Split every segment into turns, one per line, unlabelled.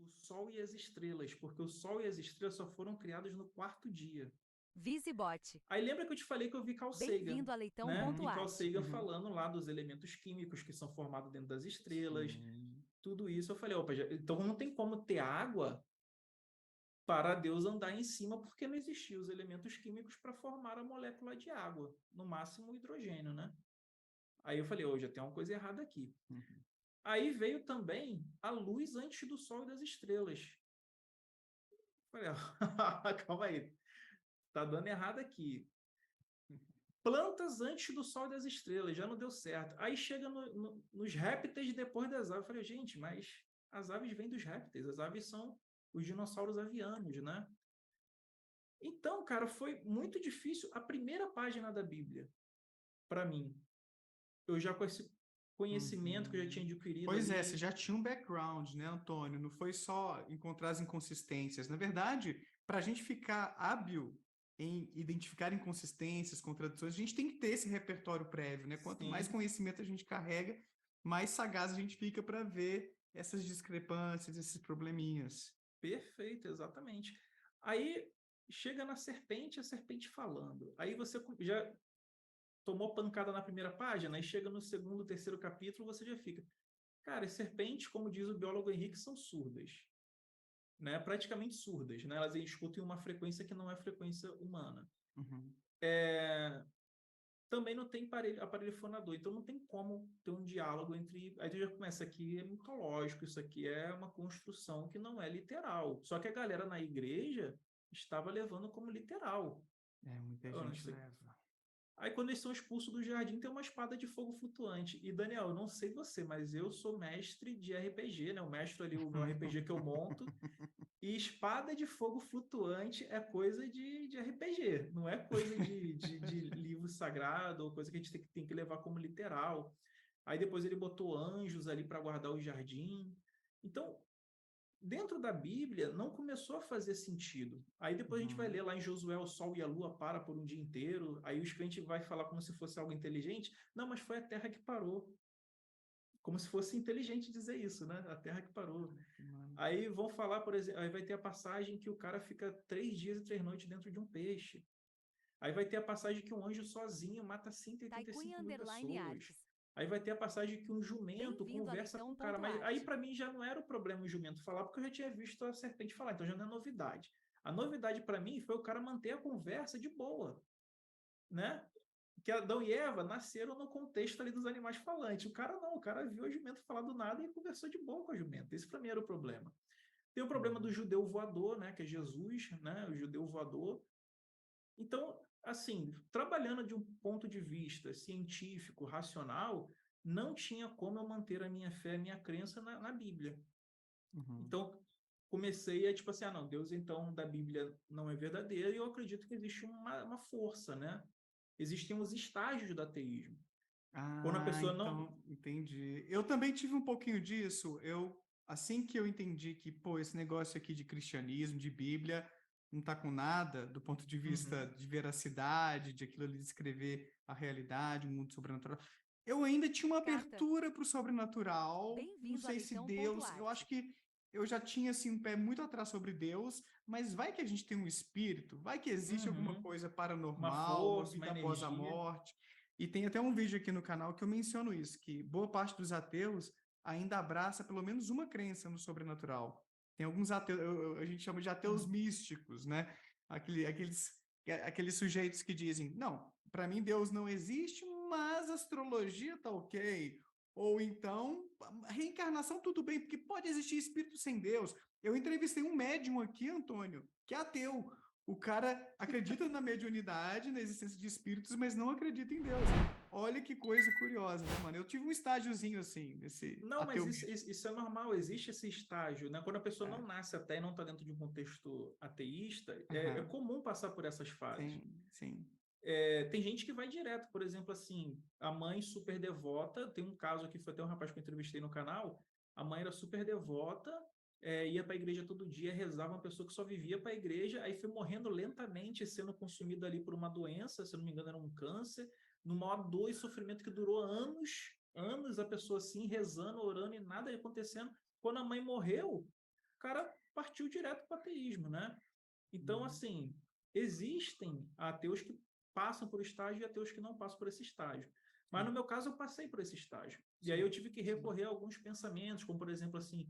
O Sol e as Estrelas, porque o Sol e as Estrelas só foram criados no quarto dia.
Visibot.
Aí lembra que eu te falei que eu vi Carl Sagan,
Bem-vindo a
né? E Carl
leitão.art.
Sagan falando lá dos elementos químicos que são formados dentro das estrelas,
Sim.
tudo isso. Eu falei, opa, então não tem como ter água para Deus andar em cima, porque não existiam os elementos químicos para formar a molécula de água, no máximo o hidrogênio, né? Aí eu falei, já tem uma coisa errada aqui.
Uhum.
Aí veio também a luz antes do Sol e das estrelas. Falei, calma aí, tá dando errado aqui. Plantas antes do Sol e das estrelas, já não deu certo. Aí chega nos répteis depois das aves. Eu falei, gente, mas as aves vêm dos répteis, as aves são os dinossauros avianos, né? Então, cara, foi muito difícil. A primeira página da Bíblia, para mim, eu já com esse conhecimento que eu já tinha
Uhum.
adquirido
Pois é, você
ali.
já tinha um background, né, Antônio? Não foi só encontrar as inconsistências. Na verdade, para a gente ficar hábil em identificar inconsistências, contradições, a gente tem que ter esse repertório prévio, né? Quanto mais
Sim,
conhecimento a gente carrega, mais sagaz a gente fica para ver essas discrepâncias, esses probleminhas.
perfeito, exatamente. Aí chega na serpente, a serpente falando. Aí você já tomou pancada na primeira página, aí chega no segundo, terceiro capítulo, você já fica. Cara, as serpentes, como diz o biólogo Henrique, são surdas, né? Praticamente surdas, né? Elas escutam uma frequência que não é frequência humana.
Uhum.
Também não tem aparelho fonador, então não tem como ter um diálogo entre. Aí tu já começa aqui, é mitológico, isso aqui é uma construção que não é literal. Só que a galera na igreja estava levando como literal.
Muita gente leva.
Aí, quando eles são expulsos do jardim, tem uma espada de fogo flutuante. E, Daniel, eu não sei você, mas eu sou mestre de RPG, né? O mestre ali, o meu RPG que eu monto. E espada de fogo flutuante é coisa de RPG, não é coisa de livro sagrado ou coisa que a gente tem que levar como literal. Aí depois ele botou anjos ali para guardar o jardim. Então, dentro da Bíblia, não começou a fazer sentido. Aí depois a gente vai
Uhum.
ler lá em Josué, o sol e a lua para por um dia inteiro. Aí os crentes vai falar como se fosse algo inteligente. Não, mas foi a terra que parou. Como se fosse inteligente dizer isso, né? A terra que parou.
Mano.
Aí vão falar, por exemplo, aí vai ter a passagem que o cara fica 3 dias e 3 noites dentro de um peixe. Aí vai ter a passagem que um anjo sozinho mata 185 mil pessoas.
Artes.
Aí vai ter a passagem que um jumento
Bem-vindo a
conversa com o cara. Mas
leitão.art.
aí para mim já não era o problema o jumento falar, porque eu já tinha visto a serpente falar, então já não é novidade. A novidade para mim foi o cara manter a conversa de boa, né? Que Adão e Eva nasceram no contexto ali dos animais falantes. O cara não, o cara viu o jumento falar do nada e conversou de boa com a jumenta. Esse para mim era o problema. Tem o problema do
Uhum.
judeu voador, né, que é Jesus, né, o judeu voador. Então, assim, trabalhando de um ponto de vista científico, racional, não tinha como eu manter a minha fé, a minha crença na Bíblia.
Uhum.
Então, comecei a, tipo assim, não, Deus, então, da Bíblia não é verdadeiro, e eu acredito que existe uma força, né? Existem os estágios do ateísmo. Quando a
Ah,
pessoa não...
então, entendi. Eu também tive um pouquinho disso. Assim que eu entendi que, pô, esse negócio aqui de cristianismo, de Bíblia, não tá com nada do ponto de vista
Uhum.
de veracidade, de aquilo ali descrever a realidade, o mundo sobrenatural. Eu ainda tinha uma
Carta.
abertura para o sobrenatural. Não
Bem-vindo a
sei se Deus. Eu
leitão.art.
acho que eu já tinha assim um pé muito atrás sobre Deus, mas vai que a gente tem um espírito, vai que existe alguma
Uhum.
coisa
Uma
paranormal, uma
força, uma
vida após a
energia.
morte. E tem até um vídeo aqui no canal que eu menciono isso, que boa parte dos ateus ainda abraça pelo menos uma crença no sobrenatural. Tem alguns ateus, a gente chama de ateus
Uhum.
místicos, né? Aqueles sujeitos que dizem, não, para mim Deus não existe, mas a astrologia tá ok. Ou então, reencarnação tudo bem, porque pode existir espírito sem Deus. Eu entrevistei um médium aqui, Antônio, que é ateu. O cara acredita na mediunidade, na existência de espíritos, mas não acredita em Deus. Olha que coisa curiosa, né, mano? Eu tive um estágiozinho assim, nesse
Não, mas
ateu
isso,
místico.
isso é normal, existe esse estágio, né? Quando a pessoa
É.
não nasce até e não está dentro de um contexto ateísta, é
Aham.
comum passar por essas fases.
Sim, sim.
Tem gente que vai direto, por exemplo, assim, a mãe super devota, tem um caso aqui, foi até um rapaz que eu entrevistei no canal, a mãe era super devota, ia para a igreja todo dia, rezava, uma pessoa que só vivia para a igreja, aí foi morrendo lentamente, sendo consumida ali por uma doença, se eu não me engano era um câncer, numa maior dor e sofrimento que durou anos, anos a pessoa assim, rezando, orando e nada acontecendo. Quando a mãe morreu, o cara partiu direto para o ateísmo, né? Então, assim, existem ateus que passam por estágio e ateus que não passam por esse estágio. Mas no meu caso, eu passei por esse estágio. E aí eu tive que recorrer a alguns pensamentos, como, por exemplo, assim,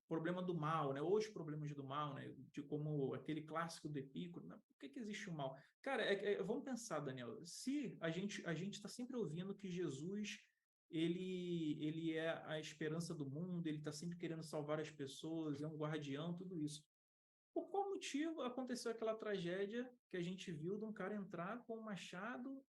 problema do mal, né? Ou os problemas do mal, né? De como aquele clássico do Epicuro, né? Por que existe o mal? Cara, vamos pensar, Daniel, se a gente está sempre ouvindo que Jesus ele é a esperança do mundo, ele está sempre querendo salvar as pessoas, é um guardião, tudo isso. Por qual motivo aconteceu aquela tragédia que a gente viu de um cara entrar com um machado,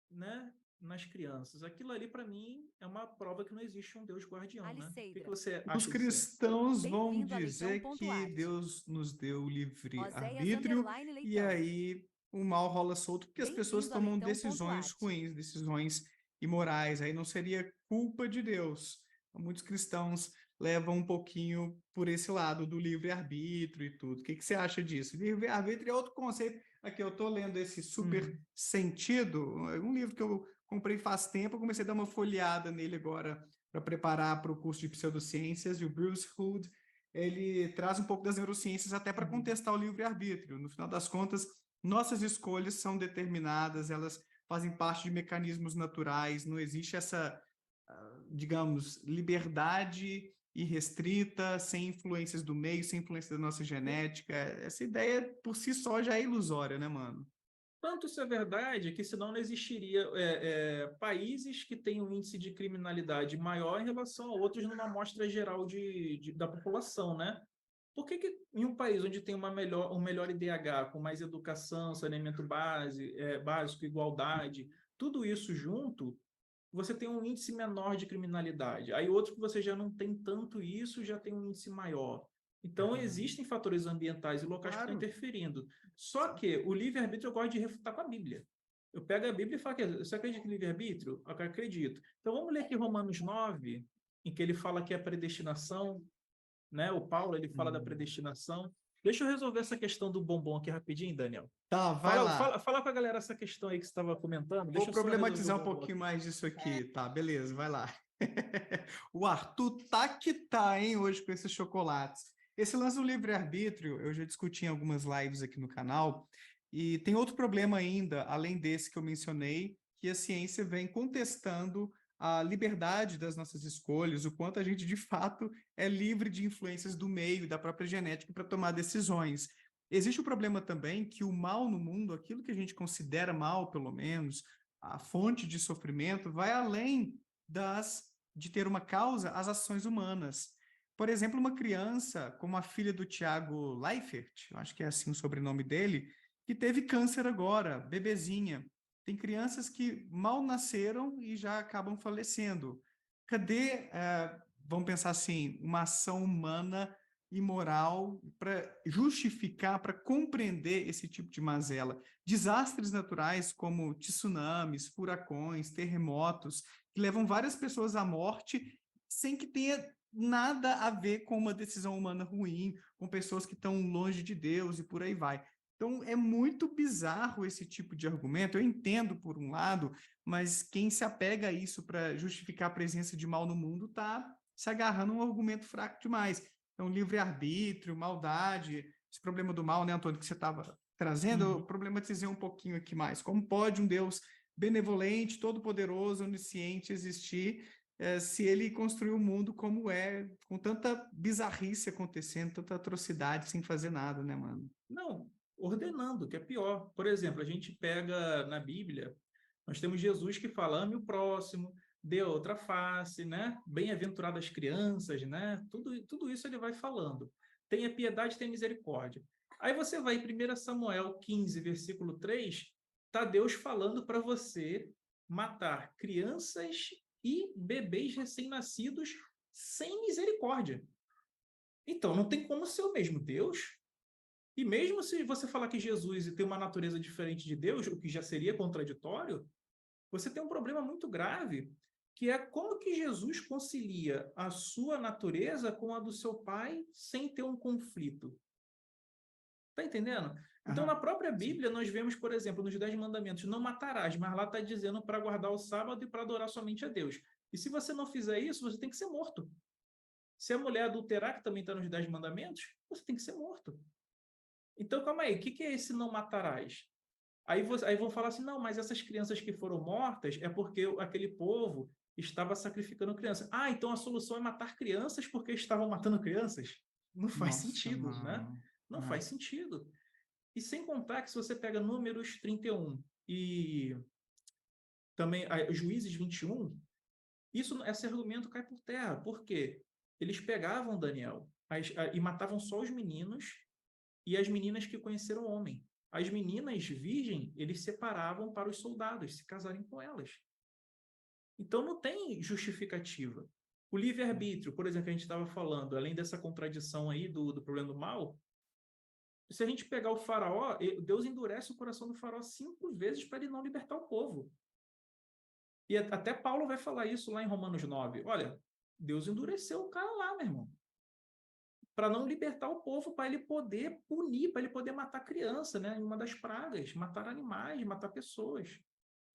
né, nas crianças? Aquilo ali, para mim, é uma prova que não existe um Deus guardião, né? O que você
Os
acha disso aí?
cristãos vão dizer que Deus nos deu livre arbítrio e aí o mal rola solto porque as pessoas tomam decisões ruins, decisões imorais. Aí não seria culpa de Deus. Muitos cristãos levam um pouquinho por esse lado do livre-arbítrio e tudo. O que você acha disso? Livre-arbítrio é outro conceito. Aqui eu estou lendo esse Super Sentido, um livro que eu comprei faz tempo, eu comecei a dar uma folheada nele agora para preparar para o curso de pseudociências, e o Bruce Hood, ele traz um pouco das neurociências até para contestar o livre-arbítrio. No final das contas, nossas escolhas são determinadas, elas fazem parte de mecanismos naturais, não existe essa, digamos, liberdade irrestrita, sem influências do meio, sem influência da nossa genética. Essa ideia, por si só, já é ilusória, né, mano?
Tanto isso é verdade que senão não existiria países que têm um índice de criminalidade maior em relação a outros numa amostra geral da população, né? Por que em um país onde tem um melhor IDH, com mais educação, saneamento básico, igualdade, tudo isso junto, você tem um índice menor de criminalidade. Aí outro que você já não tem tanto isso, já tem um índice maior. Então, existem fatores ambientais e locais que estão interferindo. Só que o livre-arbítrio eu gosto de refutar com a Bíblia. Eu pego a Bíblia e falo que você acredita em livre-arbítrio? Eu acredito. Então, vamos ler aqui Romanos 9, em que ele fala que é predestinação, né? O Paulo, ele fala da predestinação. Deixa eu resolver essa questão do bombom aqui rapidinho, Daniel.
Tá, vai lá.
Fala com a galera essa questão aí que você estava comentando.
Vou problematizar um pouquinho mais disso aqui. Tá, beleza, vai lá. O Arthur tá que tá, hein, hoje com esses chocolates. Esse lance do livre-arbítrio, eu já discuti em algumas lives aqui no canal, e tem outro problema ainda, além desse que eu mencionei, que a ciência vem contestando a liberdade das nossas escolhas, o quanto a gente, de fato, é livre de influências do meio e da própria genética para tomar decisões. Existe o problema também que o mal no mundo, aquilo que a gente considera mal, pelo menos, a fonte de sofrimento, vai além de ter uma causa as ações humanas. Por exemplo, uma criança como a filha do Tiago Leifert, acho que é assim o sobrenome dele, que teve câncer agora, bebezinha. Tem crianças que mal nasceram e já acabam falecendo. Cadê, vamos pensar assim, uma ação humana e moral para justificar, para compreender esse tipo de mazela? Desastres naturais como tsunamis, furacões, terremotos, que levam várias pessoas à morte sem que tenha nada a ver com uma decisão humana ruim, com pessoas que estão longe de Deus e por aí vai. Então, é muito bizarro esse tipo de argumento. Eu entendo por um lado, mas quem se apega a isso para justificar a presença de mal no mundo está se agarrando a um argumento fraco demais. Então, livre-arbítrio, maldade, esse problema do mal, né, Antônio, que você estava trazendo, eu problematizei um pouquinho aqui mais. Como pode um Deus benevolente, todo-poderoso, onisciente existir se ele construiu o mundo como é, com tanta bizarrice acontecendo, tanta atrocidade, sem fazer nada, né, mano?
Não, ordenando, que é pior. Por exemplo, a gente pega na Bíblia, nós temos Jesus que fala, ame o próximo, dê outra face, né? Bem-aventuradas crianças, né? Tudo isso ele vai falando. Tenha piedade, tenha misericórdia. Aí você vai em 1 Samuel 15, versículo 3, tá Deus falando para você matar crianças e bebês recém-nascidos sem misericórdia. Então, não tem como ser o mesmo Deus. E mesmo se você falar que Jesus tem uma natureza diferente de Deus, o que já seria contraditório, você tem um problema muito grave, que é como que Jesus concilia a sua natureza com a do seu pai sem ter um conflito. Tá entendendo? Então, na própria Bíblia, nós vemos, por exemplo, nos 10 mandamentos, não matarás, mas lá está dizendo para guardar o sábado e para adorar somente a Deus. E se você não fizer isso, você tem que ser morto. Se a mulher adulterar, que também está nos 10 mandamentos, você tem que ser morto. Então, calma aí, o que é esse não matarás? Aí vão falar assim, não, mas essas crianças que foram mortas é porque aquele povo estava sacrificando crianças. Ah, então a solução é matar crianças porque estavam matando crianças? Não faz
Nossa,
sentido, né?
não.
Não faz sentido. E sem contar que se você pega Números 31 e também Juízes 21, esse argumento cai por terra. Por quê? Eles pegavam Daniel e matavam só os meninos e as meninas que conheceram o homem. As meninas virgens, eles separavam para os soldados se casarem com elas. Então não tem justificativa. O livre-arbítrio, por exemplo, que a gente estava falando, além dessa contradição aí do problema do mal, se a gente pegar o faraó, Deus endurece o coração do faraó 5 vezes para ele não libertar o povo. E até Paulo vai falar isso lá em Romanos 9. Olha, Deus endureceu o cara lá, meu irmão, para não libertar o povo, para ele poder punir, para ele poder matar criança, né? Em uma das pragas, matar animais, matar pessoas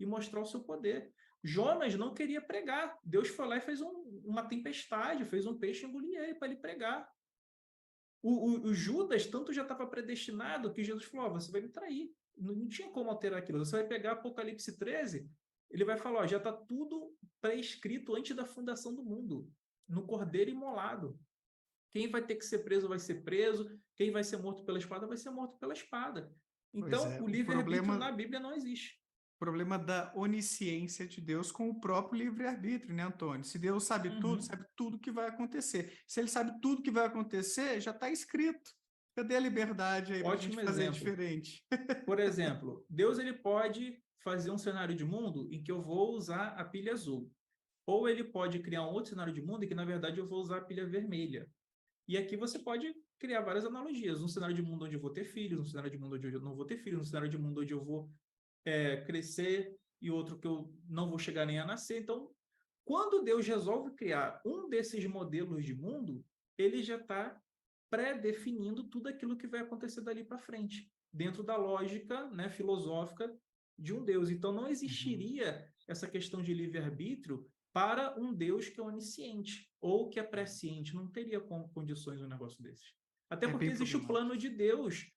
e mostrar o seu poder. Jonas não queria pregar. Deus foi lá e fez uma tempestade, fez um peixe engolir ele para ele pregar. O Judas tanto já estava predestinado que Jesus falou: você vai me trair. Não tinha como alterar aquilo. Você vai pegar Apocalipse 13, ele vai falar: já está tudo pré-escrito antes da fundação do mundo, no cordeiro imolado. Quem vai ter que ser preso vai ser preso, quem vai ser morto pela espada vai ser morto pela espada.
Pois
Então,
é,
o
o
livre-arbítrio na Bíblia não existe.
problema da onisciência de Deus com o próprio livre-arbítrio, né, Antônio? Se Deus
Uhum.
sabe tudo que vai acontecer. Se ele sabe tudo que vai acontecer, já está escrito. Cadê a liberdade aí para a gente
Ótimo
fazer
exemplo.
diferente?
Por exemplo, Deus ele pode fazer um cenário de mundo em que eu vou usar a pilha azul. Ou ele pode criar um outro cenário de mundo em que, na verdade, eu vou usar a pilha vermelha. E aqui você pode criar várias analogias. Um cenário de mundo onde eu vou ter filhos, um cenário de mundo onde eu não vou ter filhos, um cenário de mundo onde eu vou crescer e outro que eu não vou chegar nem a nascer. Então, quando Deus resolve criar um desses modelos de mundo, ele já está pré-definindo tudo aquilo que vai acontecer dali para frente, dentro da lógica, né, filosófica de um Deus. Então, não
Uhum.
existiria essa questão de livre-arbítrio para um Deus que é onisciente ou que é presciente. Não teria condições um negócio desses. Até
É
porque
bem
existe o
problemático.
plano de Deus.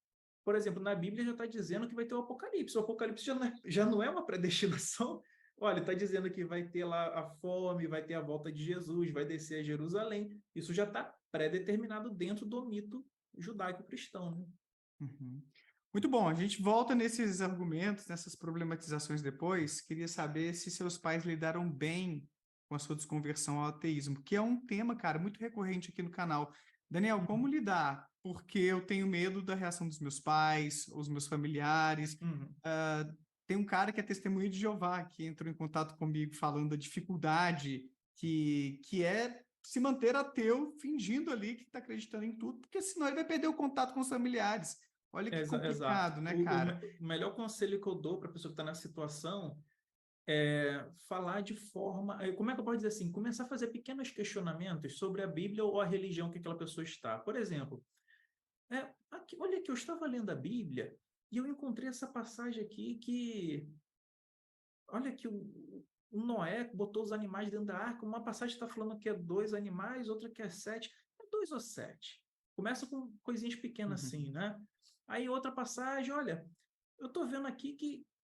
Por exemplo, na Bíblia já está dizendo que vai ter o Apocalipse. O Apocalipse já não é uma predestinação. Olha, está dizendo que vai ter lá a fome, vai ter a volta de Jesus, vai descer a Jerusalém. Isso já está pré-determinado dentro do mito judaico-cristão. Né?
Uhum. Muito bom, a gente volta nesses argumentos, nessas problematizações depois. Queria saber se seus pais lidaram bem com a sua desconversão ao ateísmo, que é um tema, cara, muito recorrente aqui no canal. Daniel, como
Uhum.
lidar? Porque eu tenho medo da reação dos meus pais, os meus familiares.
Uhum.
Ah, tem um cara que é testemunha de Jeová, que entrou em contato comigo falando da dificuldade que é se manter ateu, fingindo ali que está acreditando em tudo, porque senão ele vai perder o contato com os familiares. Olha que
Exato.
complicado, né,
O
cara?
melhor conselho que eu dou para a pessoa que está na situação é falar de forma. Como é que eu posso dizer assim? Começar a fazer pequenos questionamentos sobre a Bíblia ou a religião que aquela pessoa está. Por exemplo, olha que eu estava lendo a Bíblia e eu encontrei essa passagem aqui que. Olha que o Noé botou os animais dentro da arca. Uma passagem está falando que é 2 animais, outra que é 7. É 2 ou 7? Começa com coisinhas pequenas assim,
Uhum.
né? Aí outra passagem, olha, eu estou vendo aqui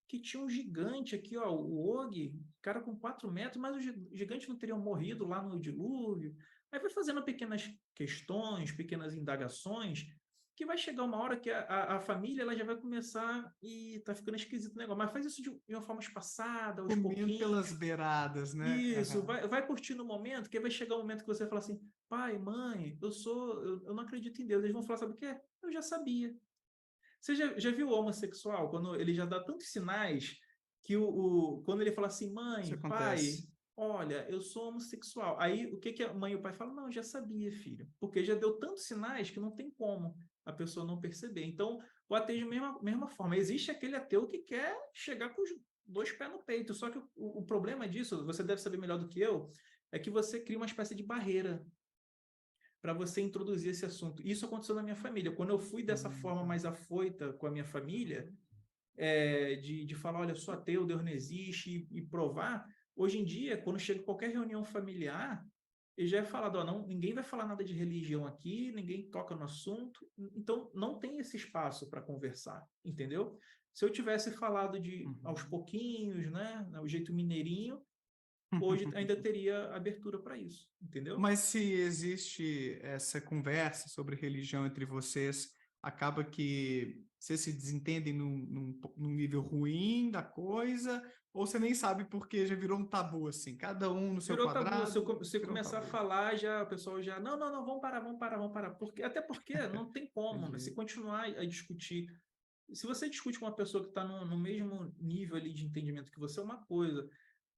que tinha um gigante aqui, ó, o Og, cara com 4 metros, mas os gigantes não teriam morrido lá no dilúvio. Aí vai fazendo pequenas questões, pequenas indagações, que vai chegar uma hora que a família ela já vai começar e tá ficando esquisito o negócio. Mas faz isso de uma forma espaçada, aos
Comendo
pouquinhos.
pelas beiradas, né?
Isso,
Aham.
vai curtindo o momento, que aí vai chegar um momento que você fala assim, pai, mãe, eu não acredito em Deus. Eles vão falar, sabe o quê? Eu já sabia. Você já viu o homossexual, quando ele já dá tantos sinais que quando ele fala assim,
Isso
mãe, pai,
acontece.
olha, eu sou homossexual. Aí o que que a mãe e o pai falam? Não, eu já sabia, filho. Porque já deu tantos sinais que não tem como a pessoa não perceber. Então, o ateísmo, mesma forma. Existe aquele ateu que quer chegar com os 2 pés no peito. Só que o problema disso, você deve saber melhor do que eu, é que você cria uma espécie de barreira para você introduzir esse assunto. Isso aconteceu na minha família. Quando eu fui dessa forma
Tá.
mais afoita com a minha família, de falar, olha, eu sou ateu, Deus não existe, e provar, hoje em dia, quando chega qualquer reunião familiar, ele já é falado, ó, não, ninguém vai falar nada de religião aqui, ninguém toca no assunto, então não tem esse espaço para conversar, entendeu? Se eu tivesse falado de aos
Uhum.
pouquinhos, né, o jeito mineirinho, hoje ainda teria abertura para isso, entendeu?
Mas se existe essa conversa sobre religião entre vocês, acaba que vocês se desentendem num nível ruim da coisa, ou você nem sabe porque já virou um tabu, assim, cada um no seu
Virou tabu. Se
quadrado,
se eu
virou um
começar a
tabu.
falar, já o pessoal já, não, não, não, vamos parar, vamos parar, vamos parar. Porque, até porque não tem como, né? Se
Entendi.
continuar a discutir. Se você discute com uma pessoa que está no mesmo nível ali de entendimento que você, é uma coisa.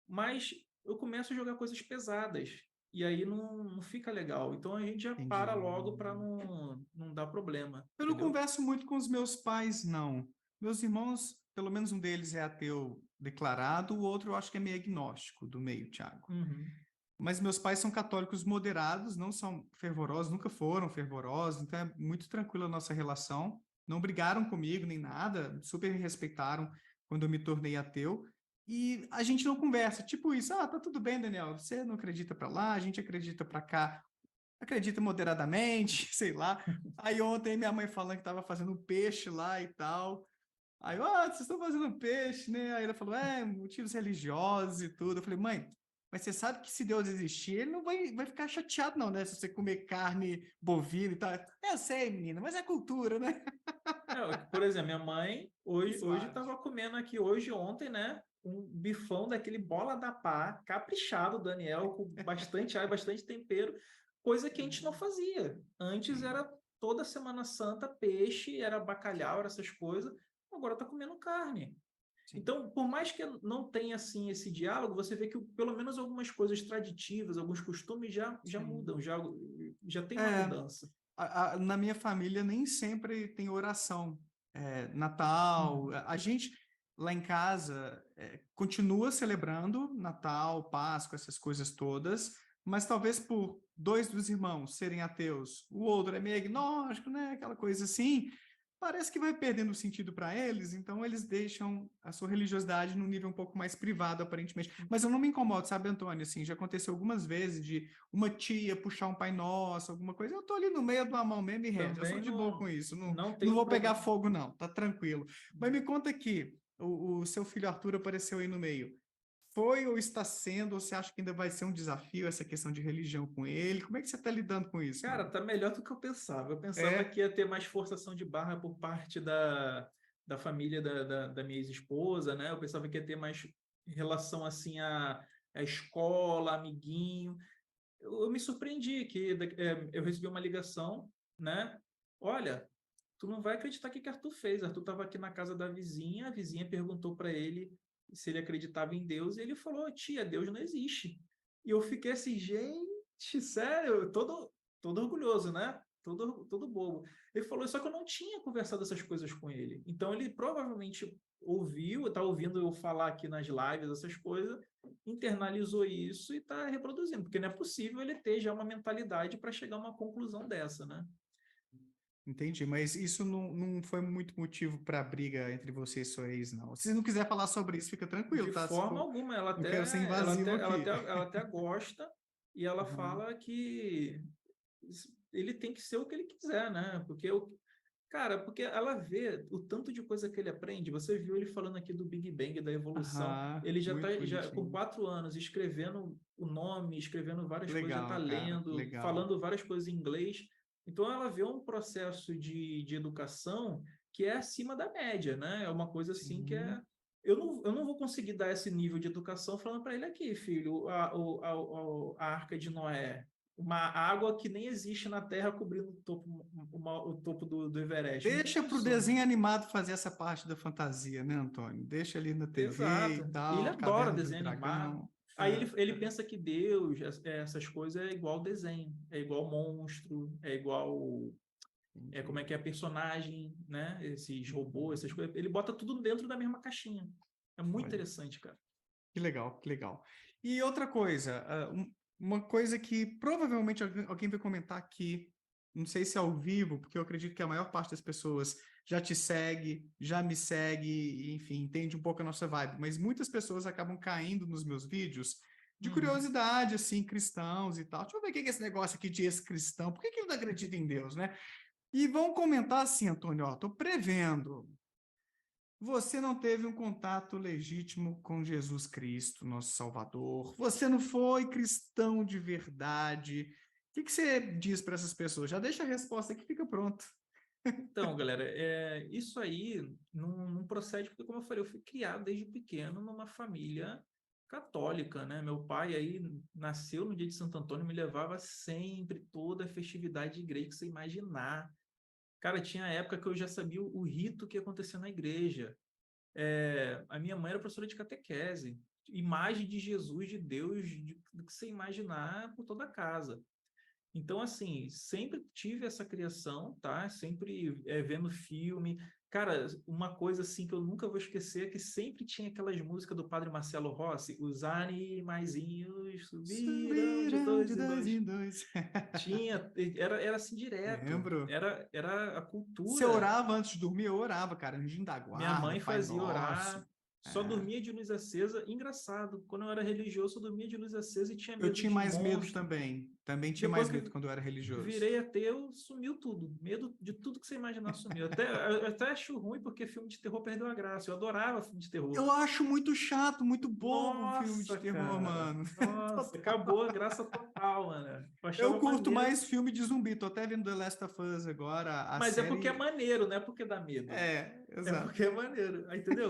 Mas eu começo a jogar coisas pesadas. E aí não fica legal. Então a gente já para
Entendi.
logo para não dar problema,
Eu não
entendeu?
converso muito com os meus pais, não. Meus irmãos, pelo menos um deles é ateu declarado, o outro eu acho que é meio agnóstico, do meio, Thiago.
Uhum.
Mas meus pais são católicos moderados, não são fervorosos, nunca foram fervorosos, então é muito tranquila a nossa relação. Não brigaram comigo nem nada, super me respeitaram quando eu me tornei ateu. E a gente não conversa, tipo isso, ah, tá tudo bem, Daniel, você não acredita para lá, a gente acredita para cá, acredita moderadamente, sei lá. Aí ontem minha mãe falando que estava fazendo um peixe lá e tal. Aí, ó, vocês estão fazendo peixe, né? Aí ela falou, motivos religiosos e tudo. Eu falei, mãe, mas você sabe que se Deus existir, ele não vai ficar chateado, não, né? Se você comer carne bovina e tal. Eu sei, menina, mas é cultura, né?
É, por exemplo, minha mãe
Faz
hoje
parte.
estava comendo aqui, hoje, ontem, né? Um bifão daquele bola da pá, caprichado, Daniel, com bastante alho, bastante tempero, coisa que a gente não fazia. Antes
Sim,
era toda Semana Santa peixe, era bacalhau, era essas coisas. Agora tá comendo carne.
sim.
Então, por mais que não tenha assim esse diálogo, você vê que pelo menos algumas coisas traditivas, alguns costumes já mudam,
Sim.
já tem uma
É,
mudança.
na minha família nem sempre tem oração. Natal,
Uhum.
a gente lá em casa continua celebrando Natal, Páscoa, essas coisas todas, mas talvez por dois dos irmãos serem ateus, o outro é meio agnóstico, né? Aquela coisa assim. Parece que vai perdendo o sentido para eles, então eles deixam a sua religiosidade num nível um pouco mais privado, aparentemente. Mas eu não me incomodo, sabe, Antônio? Assim, já aconteceu algumas vezes de uma tia puxar um Pai Nosso, alguma coisa. Eu tô ali no meio da mão mesmo e rezo. Eu sou
Também
de boa com isso. Não,
não
não
tenho
vou pegar
problema.
fogo, não. Tá tranquilo. Mas me conta aqui, o seu filho Arthur apareceu aí no meio. Foi ou está sendo, ou você acha que ainda vai ser um desafio essa questão de religião com ele? Como é que você está lidando com isso,
Cara,
mano?
tá melhor do que eu pensava. Eu pensava que
É?
ia ter mais forçação de barra por parte da família da minha ex-esposa, né? Eu pensava que ia ter mais relação assim à escola, amiguinho. Eu me surpreendi que eu recebi uma ligação, né? Olha, tu não vai acreditar o que Arthur fez. Arthur estava aqui na casa da vizinha, a vizinha perguntou para ele se ele acreditava em Deus, e ele falou: tia, Deus não existe. E eu fiquei assim, gente, sério, todo orgulhoso, né? Todo bobo. Ele falou, só que eu não tinha conversado essas coisas com ele. Então ele provavelmente ouviu, está ouvindo eu falar aqui nas lives, essas coisas, internalizou isso e está reproduzindo, porque não é possível ele ter já uma mentalidade para chegar a uma conclusão dessa, né?
Entendi, mas isso não foi muito motivo para briga entre você e sua ex, não. Se não quiser falar sobre isso, fica tranquilo,
De
tá? Se
forma
for,
alguma,
não quero ser invasivo aqui.
ela até gosta e ela
Aham,
fala que ele tem que ser o que ele quiser, né? Cara, porque ela vê o tanto de coisa que ele aprende. Você viu ele falando aqui do Big Bang, da evolução.
aham,
Ele já
muito
está já com
bonitinho.
4 anos escrevendo o nome, escrevendo
Que
várias coisas, já está
legal, cara, que
lendo,
legal.
falando várias coisas em inglês. Então ela vê um processo de educação que é acima da média, né? É uma coisa assim que é.
Sim.
Eu não vou conseguir dar esse nível de educação falando para ele aqui, filho, a Arca de Noé, uma água que nem existe na Terra cobrindo o topo do Everest. Não tem
Deixa pro
condições.
desenho animado fazer essa parte da fantasia, né, Antônio? Deixa ali na TV e
Exato. E ele
tal,
adora
Caverna do
desenho animado.
Dragão.
Aí ele pensa que Deus, essas coisas, é igual desenho, é igual monstro, é igual. Como é
Entendi.
que é personagem, né? Esses robôs, essas
Uhum.
coisas. Ele bota tudo dentro da mesma caixinha. É muito
Olha.
interessante, cara.
Que legal, que legal. E outra coisa, uma coisa que provavelmente alguém vai comentar aqui, não sei se é ao vivo, porque eu acredito que a maior parte das pessoas já te segue, já me segue, enfim, entende um pouco a nossa vibe, mas muitas pessoas acabam caindo nos meus vídeos de curiosidade, assim, cristãos e tal. Deixa eu ver o que é esse negócio aqui de ex-cristão. Por que ele não acredita em Deus, né? E vão comentar assim, Antônio, ó, tô prevendo. Você não teve um contato legítimo com Jesus Cristo, nosso Salvador. Você não foi cristão de verdade. O que você diz para essas pessoas? Já deixa a resposta aqui, fica pronto.
Então, galera, isso aí não procede, porque, como eu falei, eu fui criado desde pequeno numa família católica, né? Meu pai aí nasceu no dia de Santo Antônio, me levava sempre, toda a festividade de igreja que você imaginar. Cara, tinha época que eu já sabia o rito que ia acontecer na igreja. A minha mãe era professora de catequese, imagem de Jesus, de Deus, do que você imaginar por toda a casa. Então, assim, sempre tive essa criação, tá? Sempre vendo filme. Cara, uma coisa assim que eu nunca vou esquecer é que sempre tinha aquelas músicas do Padre Marcelo Rossi, os animaizinhos subiram de
Subiram de
dois em
dois
dois.
em dois.
Tinha, era assim direto.
Lembro.
Era a
Você
cultura.
orava antes de dormir? Eu orava, cara. Anjinho da
Minha
guarda,
mãe
Pai
fazia
Nosso.
orar, só
É.
dormia de luz acesa. Engraçado, quando eu era religioso, eu dormia de luz acesa e tinha
Eu
medo
tinha
de
mais medo
monstro.
também. Também tinha
Depois
mais
que
medo
eu
quando eu era religioso.
virei ateu, sumiu tudo. Medo de tudo que você imaginar sumiu. Eu até acho ruim porque filme de terror perdeu a graça. Eu adorava filme de terror.
Eu acho muito chato, muito bobo um filme de
Nossa,
terror,
cara.
mano.
Nossa, acabou a graça total, mano. Eu
Eu
achava
curto
maneiro.
mais filme de zumbi. Tô até vendo The Last of Us agora, a
Mas é porque é
série.
maneiro, não é porque dá medo.
É,
É
exato.
porque é maneiro, entendeu?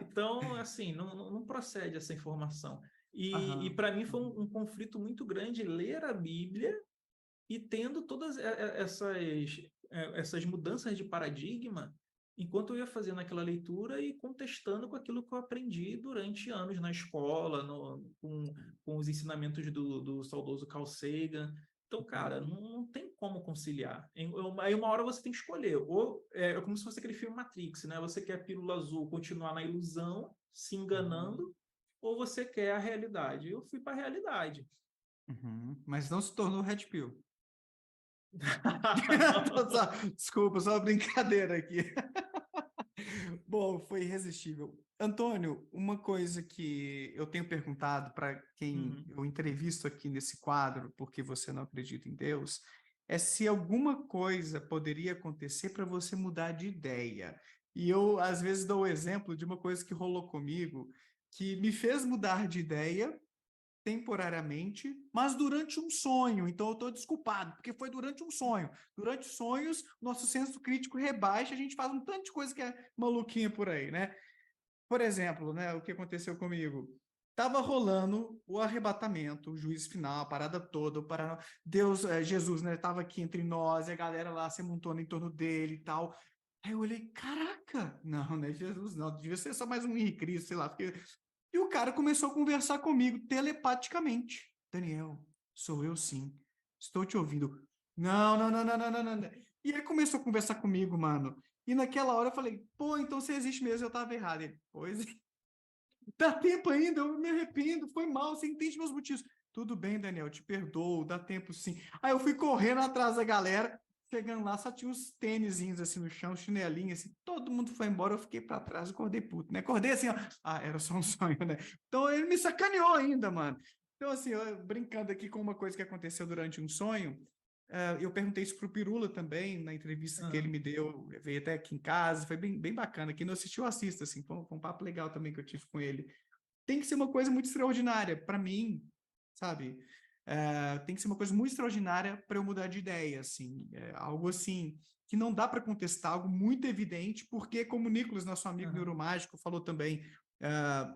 Então, assim, não procede essa informação. E
Aham.
para mim foi
Uhum.
um conflito muito grande ler a Bíblia e tendo todas essas mudanças de paradigma enquanto eu ia fazendo aquela leitura e contestando com aquilo que eu aprendi durante anos na escola, com os ensinamentos do saudoso Carl Sagan. Então, cara, não tem como conciliar. Aí uma hora você tem que escolher. Ou é como se fosse aquele filme Matrix, né? Você quer a pílula azul continuar na ilusão, se
Uhum.
enganando, ou você quer a realidade? Eu fui para a realidade.
Uhum. Mas não se tornou Red Pill. Desculpa, só uma brincadeira aqui. Bom, foi irresistível. Antônio, uma coisa que eu tenho perguntado para quem
Uhum.
eu entrevisto aqui nesse quadro, porque você não acredita em Deus, é se alguma coisa poderia acontecer para você mudar de ideia. E eu, às vezes, dou o exemplo de uma coisa que rolou comigo, que me fez mudar de ideia temporariamente, mas durante um sonho. Então eu estou desculpado, porque foi durante um sonho. Durante sonhos, nosso senso crítico rebaixa, a gente faz um tanto de coisa que é maluquinha por aí, né? Por exemplo, né, o que aconteceu comigo? Tava rolando o arrebatamento, o juízo final, a parada toda, Deus, Jesus, né, tava aqui entre nós, e a galera lá se amontoando em torno dele e tal. Aí eu olhei, caraca, não, não é Jesus, não, devia ser só mais um Henrique Cristo, sei lá, porque e o cara começou a conversar comigo telepaticamente. Daniel, sou eu sim. Estou te ouvindo. Não, não, não, não, não, não, não. E ele começou a conversar comigo, mano. E naquela hora eu falei, pô, então você existe mesmo, eu tava errado. Ele, pois, dá tempo ainda, eu me arrependo, foi mal, você entende meus motivos. Tudo bem, Daniel, te perdoo, dá tempo sim. Aí eu fui correndo atrás da galera, chegando lá, só tinha uns tênisinhos assim no chão, chinelinho assim, todo mundo foi embora, eu fiquei para trás, acordei puto, né? Acordei assim, ó, ah, era só um sonho, né? Então ele me sacaneou ainda, mano. Então assim, eu, brincando aqui com uma coisa que aconteceu durante um sonho, eu perguntei isso pro Pirula também, na entrevista que ele
Uhum.
me deu, veio até aqui em casa, foi bem, bem bacana. Quem não assistiu, assista, assim, foi um papo legal também que eu tive com ele. Tem que ser uma coisa muito extraordinária para mim, sabe? Tem que ser uma coisa muito extraordinária para eu mudar de ideia, assim, algo assim que não dá para contestar, algo muito evidente, porque como o Nicolas, nosso amigo
Uhum.
neuromágico, falou também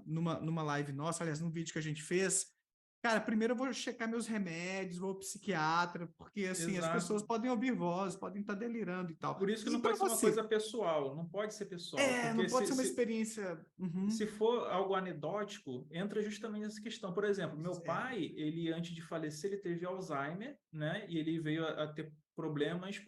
numa live nossa, aliás, num vídeo que a gente fez, cara, primeiro eu vou checar meus remédios, vou ao psiquiatra, porque assim, as
Exato.
pessoas podem ouvir voz, podem estar delirando e tal.
Por isso que
E
não
para
pode ser uma
você?
coisa pessoal, não pode ser pessoal,
Não
porque
pode ser uma experiência. Uhum.
se for algo anedótico, entra justamente nessa questão. Por exemplo, meu
É.
pai, ele antes de falecer, ele teve Alzheimer, né? E ele veio a ter problemas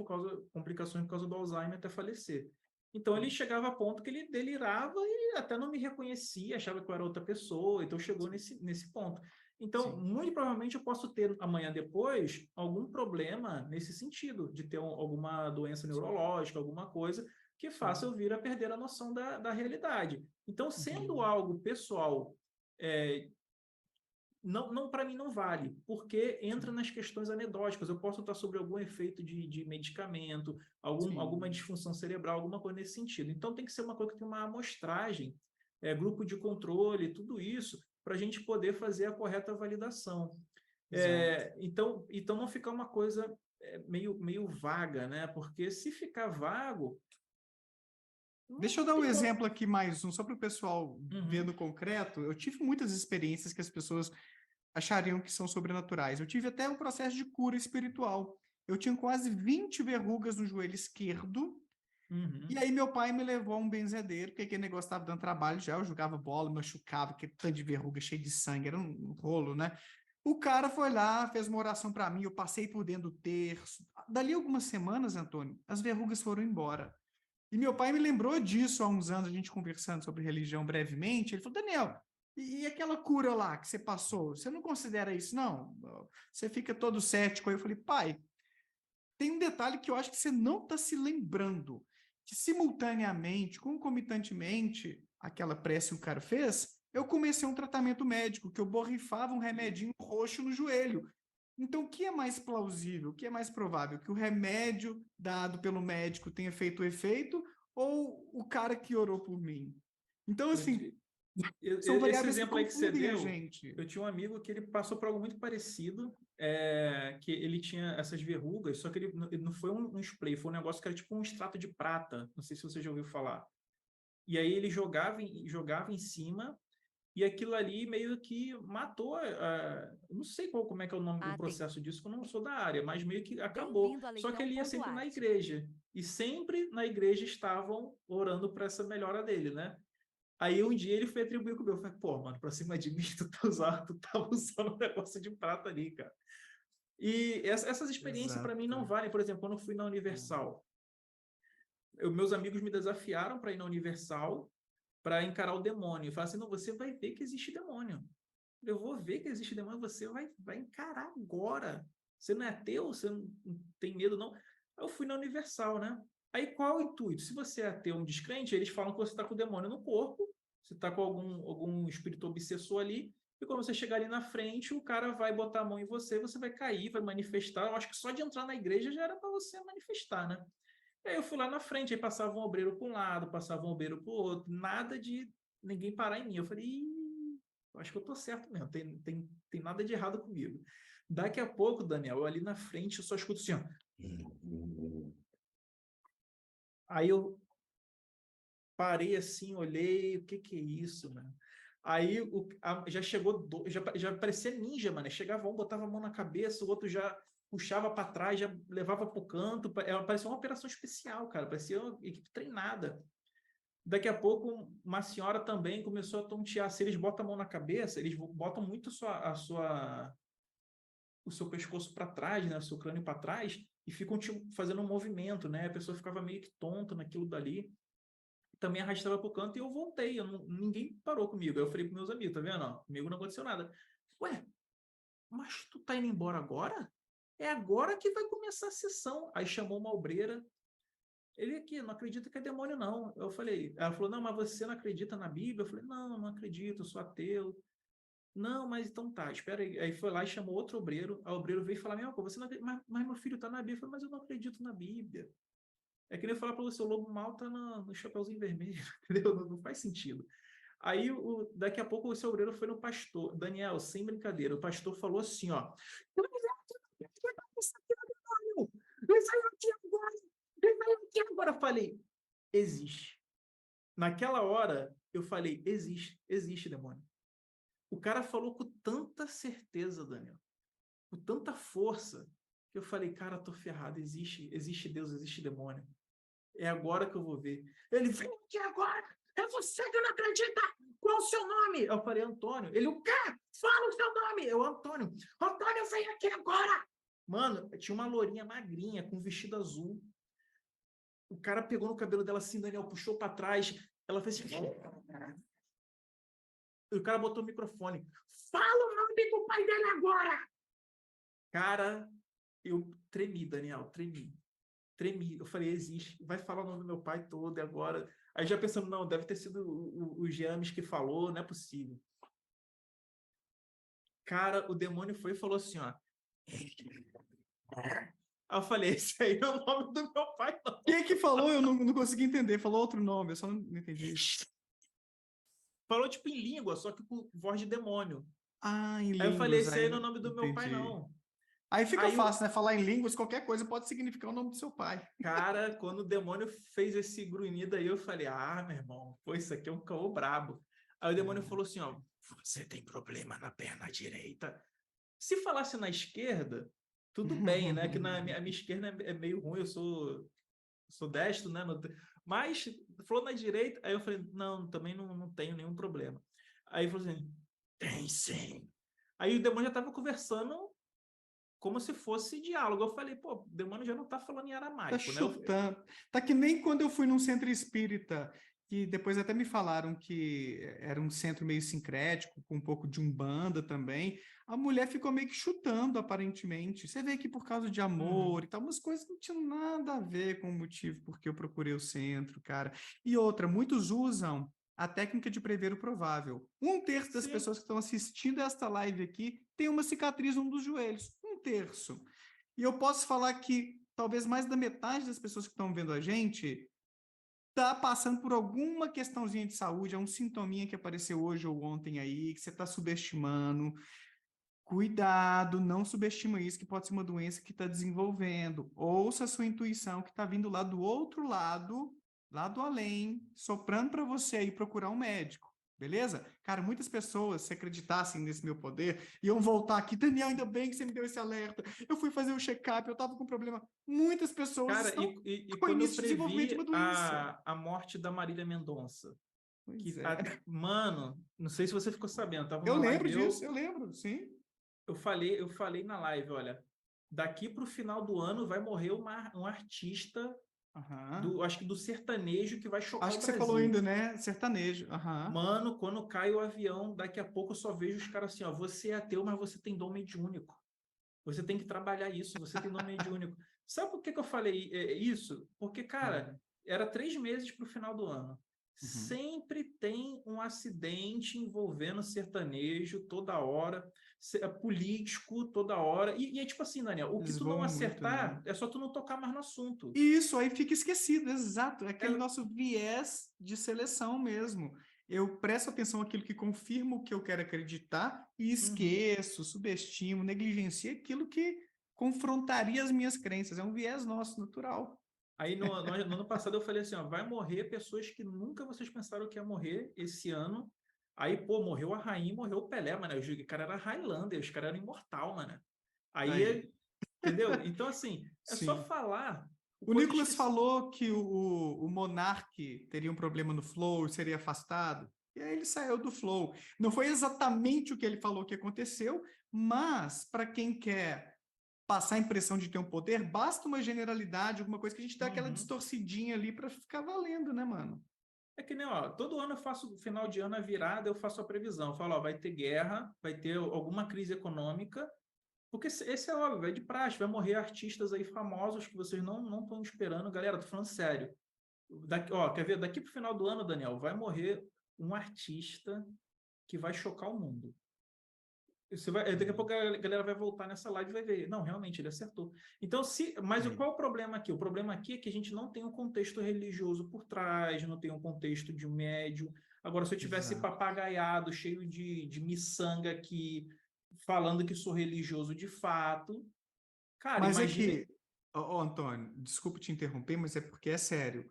complicações por causa do Alzheimer até falecer. Então ele chegava a ponto que ele delirava e até não me reconhecia, achava que eu era outra pessoa, então chegou nesse ponto. Então,
Sim.
muito provavelmente eu posso ter amanhã depois algum problema nesse sentido, de ter alguma doença
Sim.
neurológica, alguma coisa que faça
Sim.
eu vir a perder a noção da realidade. Então, sendo
Uhum.
algo pessoal, é, não para mim não vale, porque entra nas questões anedóticas. Eu posso estar sobre algum efeito de medicamento, alguma
Sim,
disfunção cerebral, alguma coisa nesse sentido. Então tem que ser uma coisa que tem uma amostragem, grupo de controle, tudo isso, para a gente poder fazer a correta validação.
exato.
Então não ficar uma coisa meio vaga, né? Porque se ficar vago,
Deixa eu
não
dar um
tem como.
exemplo aqui, mais um, só para o pessoal ver
Uhum,
no concreto. Eu tive muitas experiências que as pessoas achariam que são sobrenaturais. Eu tive até um processo de cura espiritual. Eu tinha quase 20 verrugas no joelho esquerdo, e
uhum,
aí meu pai me levou a um benzedeiro, porque aquele negócio estava dando trabalho já, eu jogava bola, machucava, aquele tanto de verruga cheio de sangue, era um rolo, né? O cara foi lá, fez uma oração para mim, eu passei por dentro do terço. Dali algumas semanas, Antônio, as verrugas foram embora. E meu pai me lembrou disso há uns anos, a gente conversando sobre religião brevemente. Ele falou: Daniel, e aquela cura lá que você passou? Você não considera isso, não? Você fica todo cético. Aí eu falei: pai, tem um detalhe que eu acho que você não está se lembrando, que simultaneamente, concomitantemente, aquela prece que o cara fez, eu comecei um tratamento médico, que eu borrifava um remedinho roxo no joelho. Então, o que é mais plausível, o que é mais provável? Que o remédio dado pelo médico tenha feito o efeito ou o cara que orou por mim? Então, assim, são
Esse
variáveis que
exemplo aí que você
confundem a
deu,
gente.
eu tinha um amigo que ele passou por algo muito parecido, que ele tinha essas verrugas, só que ele não foi um spray, foi um negócio que era tipo um extrato de prata, não sei se você já ouviu falar. E aí ele jogava em cima, e aquilo ali meio que matou, não sei como é que é o nome do processo disso, que eu não sou da área, mas meio que acabou.
Bem-vindo a
Só que ele ia sempre na
leilão.arte.
igreja, e sempre na igreja estavam orando para essa melhora dele, né? Aí um dia ele foi atribuir comigo. Eu falei, pô, mano, pra cima de mim, tu tava usando um negócio de prata ali, cara. E essas experiências para mim
Exato.
não valem. Por exemplo, quando eu fui na Universal, meus amigos me desafiaram para ir na Universal para encarar o demônio. E falaram assim: não, você vai ver que existe demônio. Eu vou ver que existe demônio, você vai encarar agora. Você não é ateu, você não tem medo, não. Eu fui na Universal, né? Aí qual é o intuito? Se você é ateu, um descrente, eles falam que você está com o demônio no corpo, você está com algum espírito obsessor ali, e quando você chegar ali na frente, o cara vai botar a mão em você, você vai cair, vai manifestar. Eu acho que só de entrar na igreja já era para você manifestar, né? E aí eu fui lá na frente, aí passava um obreiro para um lado, passava um obreiro para o outro, nada de ninguém parar em mim. Eu falei, acho que eu tô certo mesmo, tem nada de errado comigo. Daqui a pouco, Daniel, eu ali na frente, eu só escuto assim, ó. Aí eu parei assim, olhei, o que é isso, mano? Aí já chegou, já parecia ninja, mano. Chegava um, botava a mão na cabeça, o outro já puxava para trás, já levava pro canto. Parecia uma operação especial, cara. Parecia uma equipe treinada. Daqui a pouco, uma senhora também começou a tontear. Se eles botam a mão na cabeça, eles botam muito o seu pescoço para trás, né? O seu crânio para trás, e ficam fazendo um movimento, né? A pessoa ficava meio que tonta naquilo dali. Também arrastava para o canto e eu voltei. Ninguém parou comigo. Aí eu falei para meus amigos, tá vendo? Ó, comigo não aconteceu nada. Ué, mas tu tá indo embora agora? É agora que vai começar a sessão. Aí chamou uma obreira. Ele aqui, não acredita que é demônio, não. Eu falei, ela falou, não, mas você não acredita na Bíblia? Eu falei, não acredito, eu sou ateu. Não, mas então tá, espera aí. Aí foi lá e chamou outro obreiro. A obreiro veio falar, meu, você não acredita, mas meu filho tá na Bíblia. Eu falei, mas eu não acredito na Bíblia. É que nem eu falar para você, o lobo mal tá no chapeuzinho vermelho, entendeu? Não faz sentido. Aí, daqui a pouco, o seu obreiro foi no pastor. Daniel, sem brincadeira, o pastor falou assim, ó. Ele saiu aqui agora! Ele saiu aqui agora! Eu falei, existe. Naquela hora, eu falei, existe demônio. O cara falou com tanta certeza, Daniel, com tanta força, que eu falei, cara, tô ferrado, existe Deus, existe demônio. É agora que eu vou ver. Ele, vem aqui agora! É você que não acredita! Qual é o seu nome? Eu falei, Antônio. Ele, o quê? Fala o seu nome! Eu, Antônio. Antônio, vem aqui agora! Mano, tinha uma lourinha magrinha, com um vestido azul. O cara pegou no cabelo dela assim, Daniel, puxou para trás. Ela fez assim... O cara botou o microfone. Fala o nome do pai dele agora! Cara, eu tremi, Daniel, tremi. Eu falei, existe. Vai falar o nome do meu pai todo e agora. Aí já pensando, não, deve ter sido o James que falou, não é possível. Cara, o demônio foi e falou assim, ó. Aí eu falei, esse aí é o nome do meu pai, não.
Quem é que falou? Eu não consegui entender. Falou outro nome, eu só não entendi.
Falou tipo em língua, só que com voz de demônio.
Ah, em
Aí eu falei,
línguas,
esse aí
aí
não é o nome do meu pai,
entendi.
não.
Aí fica
Aí o
fácil, né? Falar em línguas, qualquer coisa pode significar o nome do seu pai.
cara, quando o demônio fez esse grunhido aí, eu falei, ah, meu irmão, pô, isso aqui é um caô brabo. Aí o demônio falou assim, ó, você tem problema na perna direita. Se falasse na esquerda, tudo bem, né? Que a minha esquerda é meio ruim, eu sou destro, né? Mas falou na direita, aí eu falei, não, também não tenho nenhum problema. Aí ele falou assim, tem sim. Aí o demônio já estava conversando como se fosse diálogo. Eu falei, pô, o demônio já não está falando em
Tá
aramaico, né?
chutando. Tá que nem quando eu fui num centro espírita, que depois até me falaram que era um centro meio sincrético, com um pouco de umbanda também. A mulher ficou meio que chutando, aparentemente. Você vê que por causa de amor e tal, umas coisas que não tinham nada a ver com o motivo porque eu procurei o centro, cara. E outra, muitos usam a técnica de prever o provável. Um terço das
Sim.
pessoas que estão assistindo esta live aqui tem uma cicatriz num dos joelhos. Um terço. E eu posso falar que talvez mais da metade das pessoas que estão vendo a gente está passando por alguma questãozinha de saúde, é um sintominha que apareceu hoje ou ontem aí, que você está subestimando. Cuidado, não subestima isso, que pode ser uma doença que está desenvolvendo. Ouça a sua intuição que está vindo lá do outro lado, lá do além, soprando para você aí procurar um médico. Beleza? Cara, muitas pessoas, se acreditassem nesse meu poder, iam voltar aqui. Daniel, ainda bem que você me deu esse alerta. Eu fui fazer um check-up, eu estava com problema. Muitas pessoas
Cara,
estão
e
com
quando eu
início de desenvolvimento de uma
previ
doença.
a morte da Marília Mendonça,
Pois
que,
é.
mano, não sei se você ficou sabendo, tava
Eu
uma live
lembro disso, eu lembro, sim.
eu falei na live, olha, daqui para o final do ano vai morrer um artista
Aham.
acho que do sertanejo que vai chocar
Acho
o
que você falou
Brasil.
ainda, né? Sertanejo. Aham.
Mano, quando cai o avião, daqui a pouco eu só vejo os caras assim, ó, você é ateu, mas você tem dom mediúnico. Você tem que trabalhar isso, você tem dom mediúnico. Sabe por que que eu falei isso? Porque, cara,
Uhum.
era 3 meses para o final do ano.
Uhum.
Sempre tem um acidente envolvendo sertanejo toda hora, político toda hora. E é tipo assim, Daniel, o que
Eles
tu não
voam muito, né?
acertar, é só tu não tocar mais no assunto.
E isso aí fica esquecido, exato. É aquele
É,
nosso viés de seleção mesmo. Eu presto atenção àquilo que confirma o que eu quero acreditar e
uhum.
esqueço, subestimo, negligencio aquilo que confrontaria as minhas crenças. É um viés nosso, natural.
Aí no ano passado eu falei assim, ó, vai morrer pessoas que nunca vocês pensaram que ia morrer esse ano. Aí, pô, morreu a rainha, morreu o Pelé, mano. O cara era Highlander, os caras eram imortal, mano.
Aí,
Aí, entendeu? Então, assim, é só
sim.
falar
O
coisas que
Nicolas falou que o Monark teria um problema no Flow, seria afastado. E aí ele saiu do Flow. Não foi exatamente o que ele falou que aconteceu, mas para quem quer passar a impressão de ter um poder, basta uma generalidade, alguma coisa que a gente dá aquela
Uhum.
distorcidinha ali para ficar valendo, né, mano?
É que nem, ó, todo ano eu faço, final de ano, a virada, eu faço a previsão. Eu falo, ó, vai ter guerra, vai ter alguma crise econômica, porque esse é óbvio, é de praxe, vai morrer artistas aí famosos que vocês não estão esperando. Galera, tô falando sério. Ó, quer ver? Daqui pro final do ano, Daniel, vai morrer um artista que vai chocar o mundo. Daqui a pouco a galera vai voltar nessa live e vai ver. Não, realmente, ele acertou. Então, mas
Aí,
qual o problema aqui? O problema aqui é que a gente não tem um contexto religioso por trás, não tem um contexto de um médium. Agora, se eu tivesse
exato.
papagaiado, cheio de miçanga aqui, falando que sou religioso de fato, cara,
Mas é
imagine.
que, ó, Antônio, desculpe te interromper, mas é porque é sério.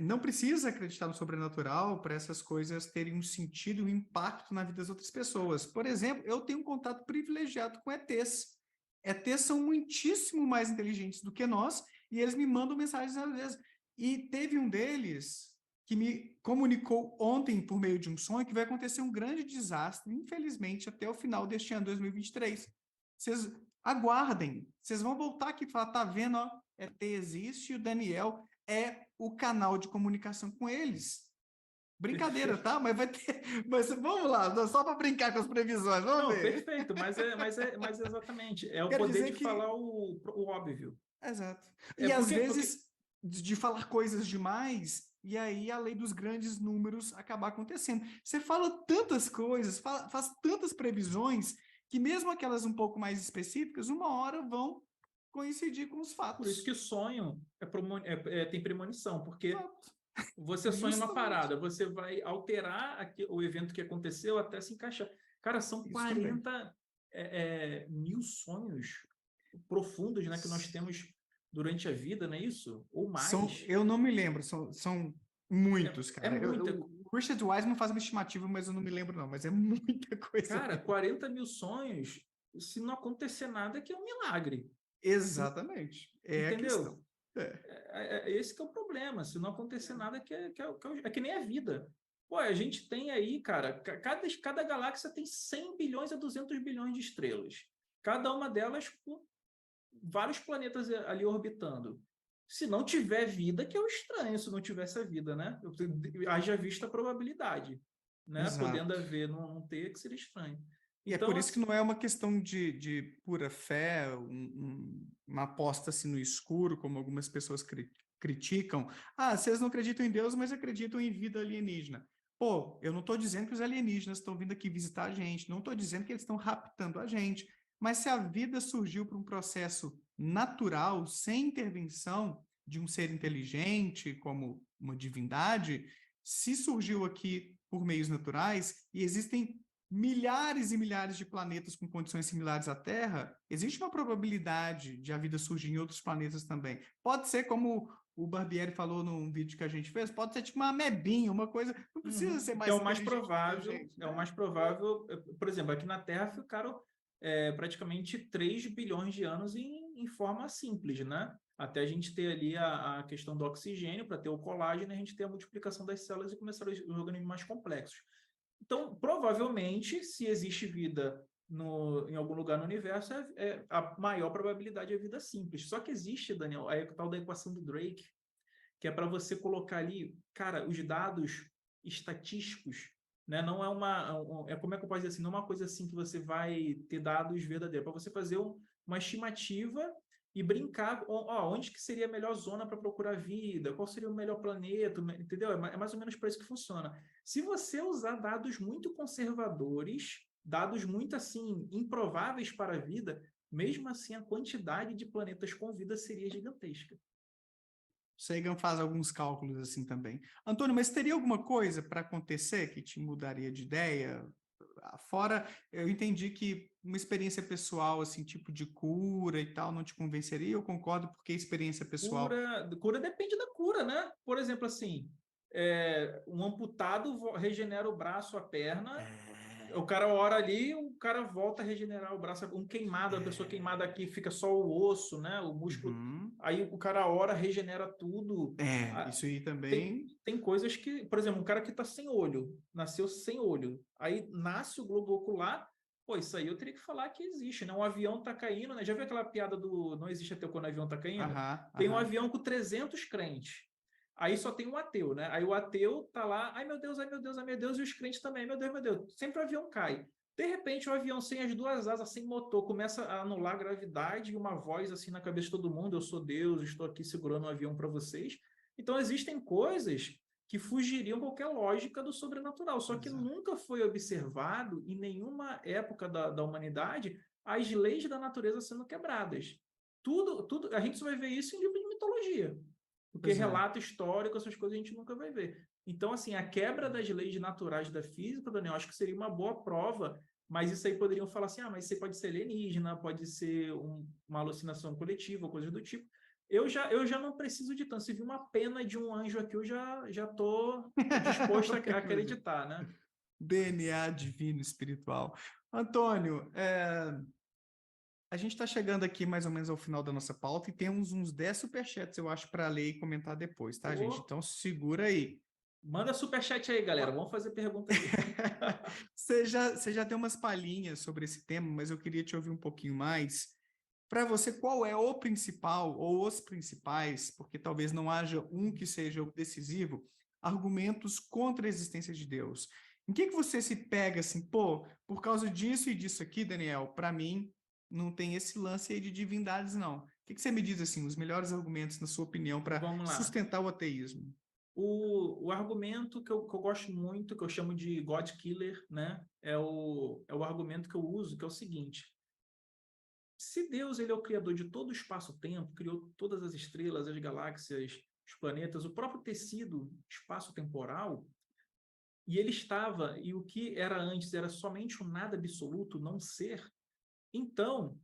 Não precisa acreditar no sobrenatural para essas coisas terem um sentido e um impacto na vida das outras pessoas. Por exemplo, eu tenho um contato privilegiado com ETs. ETs são muitíssimo mais inteligentes do que nós e eles me mandam mensagens às vezes. E teve um deles que me comunicou ontem por meio de um sonho que vai acontecer um grande desastre, infelizmente, até o final deste ano 2023. Vocês aguardem, vocês vão voltar aqui e falar, tá vendo, ó, ET existe e o Daniel é o canal de comunicação com eles. Brincadeira,
Perfeito.
tá? Mas vai ter. Mas vamos lá, só para brincar com as previsões, vamos
Não,
ver.
perfeito, mas exatamente. É o
Quero
poder
dizer
de
que.
falar o óbvio.
Exato.
É
E às
porque
vezes de falar coisas demais, e aí a lei dos grandes números acabar acontecendo. Você fala tantas coisas, faz tantas previsões, que mesmo aquelas um pouco mais específicas, uma hora vão coincidir com os fatos.
Por isso que sonho tem premonição, porque
Exato.
você sonha uma
Justamente.
parada, você vai alterar o evento que aconteceu até se encaixar. Cara, são
Isso também.
40 mil sonhos profundos, né, que nós temos durante a vida, não é isso? Ou mais.
Eu não me lembro, são muitos,
É
cara.
muita.
O Richard Wiseman faz uma estimativa, mas eu não me lembro não, mas é muita coisa.
Cara, 40 mil sonhos, se não acontecer nada, que é um milagre.
Exatamente. É a
Entendeu?
questão. É.
Esse que é o problema. Se não acontecer nada, é que nem a vida. Pô, a gente tem aí, cara, cada galáxia tem 100 bilhões a 200 bilhões de estrelas. Cada uma delas com vários planetas ali orbitando. Se não tiver vida, que é o estranho se não tivesse a vida, né? Haja vista a probabilidade, né?
Exato.
Podendo haver, não ter, que seria estranho.
E
então,
é por isso que não é uma questão de pura fé, uma aposta assim no escuro, como algumas pessoas criticam. Ah, vocês não acreditam em Deus, mas acreditam em vida alienígena. Pô, eu não estou dizendo que os alienígenas estão vindo aqui visitar a gente, não estou dizendo que eles estão raptando a gente, mas se a vida surgiu por um processo natural, sem intervenção de um ser inteligente, como uma divindade, se surgiu aqui por meios naturais, e existem milhares e milhares de planetas com condições similares à Terra, existe uma probabilidade de a vida surgir em outros planetas também. Pode ser, como o Barbieri falou num vídeo que a gente fez, pode ser tipo uma amebinha, uma coisa, não precisa ser mais
é o mais provável,
gente,
é o mais provável. Por exemplo, aqui na Terra ficaram praticamente 3 bilhões de anos em forma simples, né? Até a gente ter ali a questão do oxigênio, para ter o colágeno, a gente ter a multiplicação das células e começar os organismos mais complexos. Então, provavelmente, se existe vida em algum lugar no universo, a maior probabilidade é vida simples. Só que existe, Daniel, a tal da equação do Drake, que é para você colocar ali, cara, os dados estatísticos, né? Não é como é que eu posso dizer assim? Não é uma coisa assim que você vai ter dados verdadeiros, para você fazer uma estimativa e brincar, onde que seria a melhor zona para procurar vida, qual seria o melhor planeta, entendeu? É mais ou menos para isso que funciona. Se você usar dados muito conservadores, dados muito assim improváveis para a vida, mesmo assim a quantidade de planetas com vida seria gigantesca.
Sagan faz alguns cálculos assim também. Antônio, mas teria alguma coisa para acontecer que te mudaria de ideia? Fora, eu entendi que uma experiência pessoal, assim, tipo de cura e tal, não te convenceria, eu concordo, porque experiência pessoal...
Cura depende da cura, né? Por exemplo, assim, um amputado regenera o braço, a perna, o cara ora ali, o cara volta a regenerar o braço, um queimado, a pessoa queimada aqui fica só o osso, né? O músculo. Aí o cara ora, regenera tudo.
Isso aí também...
Tem coisas que, por exemplo, um cara que está sem olho, nasceu sem olho, aí nasce o globo ocular, pô, isso aí eu teria que falar que existe, né? Um avião tá caindo, né? Já viu aquela piada do não existe ateu quando o avião tá caindo? Tem um avião com 300 crentes. Aí só tem um ateu, né? Aí o ateu tá lá, ai meu Deus, ai meu Deus, ai meu Deus, e os crentes também, meu Deus, meu Deus. Sempre o avião cai. De repente, o avião sem as duas asas, sem motor, começa a anular a gravidade e uma voz assim na cabeça de todo mundo: eu sou Deus, estou aqui segurando o avião para vocês. Então, existem coisas que fugiriam qualquer lógica do sobrenatural, só que nunca foi observado em nenhuma época da humanidade as leis da natureza sendo quebradas. Tudo, a gente só vai ver isso em livro de mitologia, porque relato histórico, essas coisas a gente nunca vai ver. Então, assim, a quebra das leis naturais da física, Daniel, acho que seria uma boa prova, mas isso aí poderiam falar assim, mas isso aí pode ser alienígena, pode ser uma alucinação coletiva, coisas do tipo. Eu já não preciso de tanto. Se vir uma pena de um anjo aqui, eu já estou disposto a acreditar, né?
DNA divino, espiritual. Antônio, a gente está chegando aqui mais ou menos ao final da nossa pauta e temos uns 10 superchats, eu acho, para ler e comentar depois, tá, gente? Então, segura aí.
Manda superchat aí, galera. Vamos fazer pergunta aí.
Você já deu umas palhinhas sobre esse tema, mas eu queria te ouvir um pouquinho mais. Para você, qual é o principal ou os principais, porque talvez não haja um que seja o decisivo, argumentos contra a existência de Deus? Em que você se pega assim, pô, por causa disso e disso aqui, Daniel, para mim, não tem esse lance aí de divindades, não. O que você me diz assim, os melhores argumentos, na sua opinião, para sustentar o ateísmo?
O argumento que eu gosto muito, que eu chamo de God Killer, né? É o argumento que eu uso, que é o seguinte: se Deus ele é o criador de todo o espaço-tempo, criou todas as estrelas, as galáxias, os planetas, o próprio tecido espaço-temporal, e ele estava, e o que era antes era somente um nada absoluto, não ser, então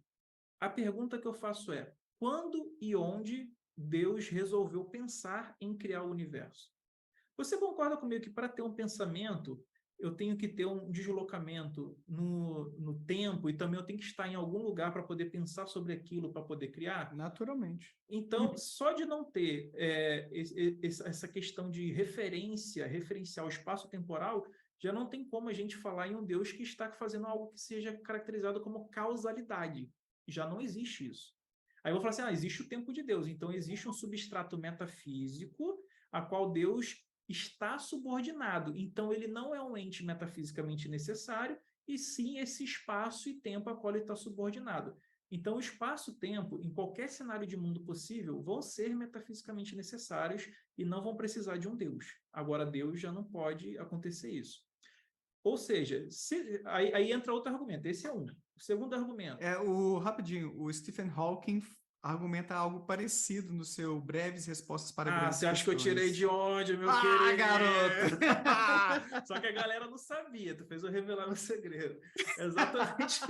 a pergunta que eu faço é: quando e onde Deus resolveu pensar em criar o universo? Você concorda comigo que para ter um pensamento, eu tenho que ter um deslocamento no tempo e também eu tenho que estar em algum lugar para poder pensar sobre aquilo, para poder criar?
Naturalmente.
Então, só de não ter essa questão de referencial espaço-temporal, já não tem como a gente falar em um Deus que está fazendo algo que seja caracterizado como causalidade. Já não existe isso. Aí eu vou falar assim: existe o tempo de Deus, então existe um substrato metafísico a qual Deus está subordinado. Então, ele não é um ente metafisicamente necessário, e sim esse espaço e tempo a qual ele está subordinado. Então, o espaço-tempo, em qualquer cenário de mundo possível, vão ser metafisicamente necessários e não vão precisar de um Deus. Agora, Deus já não pode acontecer isso. Ou seja, aí entra outro argumento. Esse é um. O segundo argumento.
Rapidinho, o Stephen Hawking argumenta algo parecido no seu Breves Respostas para Grandes
Você acha que eu tirei
Questões.
de onde, meu
Ah,
querido?
garoto!
Só que a galera não sabia, tu fez eu revelar meu segredo. Exatamente.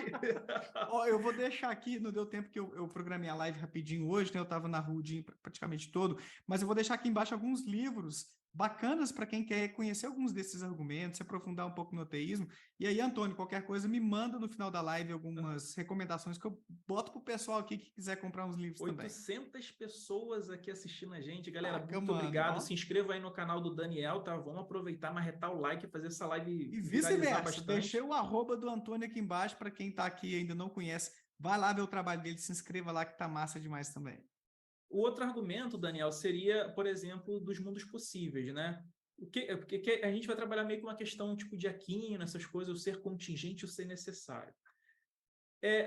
Ó, eu vou deixar aqui, não deu tempo que eu programei a live rapidinho hoje, né? Eu estava na rua o dia praticamente todo, mas eu vou deixar aqui embaixo alguns livros bacanas para quem quer conhecer alguns desses argumentos, se aprofundar um pouco no ateísmo. E aí, Antônio, qualquer coisa, me manda no final da live algumas recomendações que eu boto pro pessoal aqui que quiser comprar uns livros também.
800 pessoas aqui assistindo a gente. Galera,
Taca,
muito
mano,
obrigado.
ó.
Se inscreva aí no canal do Daniel, tá? Vamos aproveitar, marretar o like e fazer essa live
E
viralizar
vice-versa.
bastante.
Deixei o arroba do Antônio aqui embaixo para quem está aqui e ainda não conhece. Vai lá ver o trabalho dele, se inscreva lá que tá massa demais também.
O outro argumento, Daniel, seria, por exemplo, dos mundos possíveis, né? Porque a gente vai trabalhar meio com uma questão tipo de Aquino, essas coisas, o ser contingente, o ser necessário.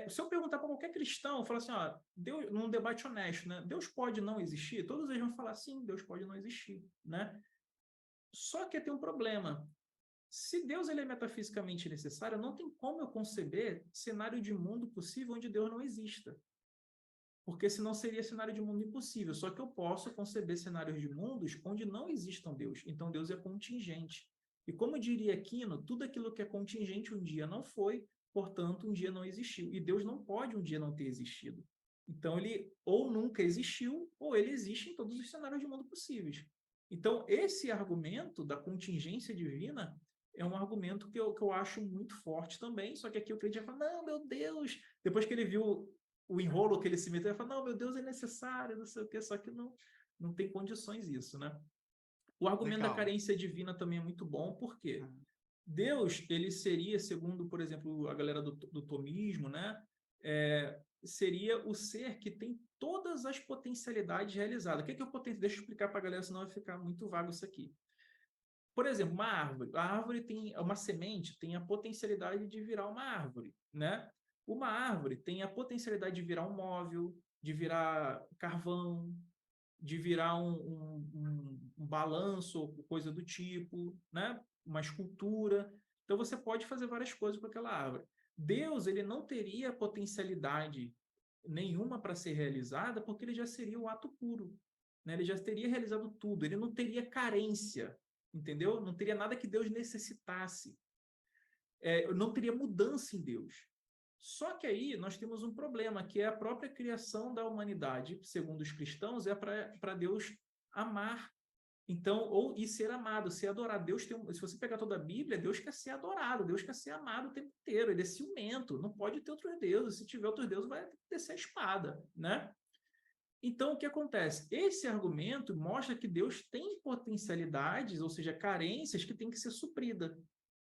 Se eu perguntar para qualquer cristão, falar assim: Deus, num debate honesto, né? Deus pode não existir? Todos eles vão falar: sim, Deus pode não existir, né? Só que tem um problema. Se Deus ele é metafisicamente necessário, não tem como eu conceber cenário de mundo possível onde Deus não exista. Porque senão seria cenário de mundo impossível. Só que eu posso conceber cenários de mundos onde não existam Deus. Então Deus é contingente. E como diria Aquino, tudo aquilo que é contingente um dia não foi, portanto, um dia não existiu. E Deus não pode um dia não ter existido. Então ele ou nunca existiu, ou ele existe em todos os cenários de mundo possíveis. Então, esse argumento da contingência divina é um argumento que eu acho muito forte também, só que aqui o crente vai falar: não, meu Deus, depois que ele viu o enrolo que ele se meteu, ele fala: não, meu Deus, é necessário, não sei o quê, só que não tem condições isso, né? O argumento da
Legal.
carência divina também é muito bom, porque Deus, ele seria, segundo, por exemplo, a galera do tomismo, né? Seria o ser que tem todas as potencialidades realizadas. O que é o potencial? Deixa eu explicar para a galera, senão vai ficar muito vago isso aqui. Por exemplo, uma árvore. A árvore tem uma semente, tem a potencialidade de virar uma árvore, né? Uma árvore tem a potencialidade de virar um móvel, de virar carvão, de virar um balanço ou coisa do tipo, né? Uma escultura. Então você pode fazer várias coisas com aquela árvore. Deus ele não teria potencialidade nenhuma para ser realizada, porque ele já seria o ato puro, né? Ele já teria realizado tudo, ele não teria carência, entendeu? Não teria nada que Deus necessitasse. Não teria mudança em Deus. Só que aí nós temos um problema, que é a própria criação da humanidade, segundo os cristãos, é para Deus amar. Então, e ser amado, ser adorado. Se você pegar toda a Bíblia, Deus quer ser adorado, Deus quer ser amado o tempo inteiro. Ele é ciumento, não pode ter outros deuses. Se tiver outros deuses, vai descer a espada, né? Então, o que acontece? Esse argumento mostra que Deus tem potencialidades, ou seja, carências que têm que ser supridas.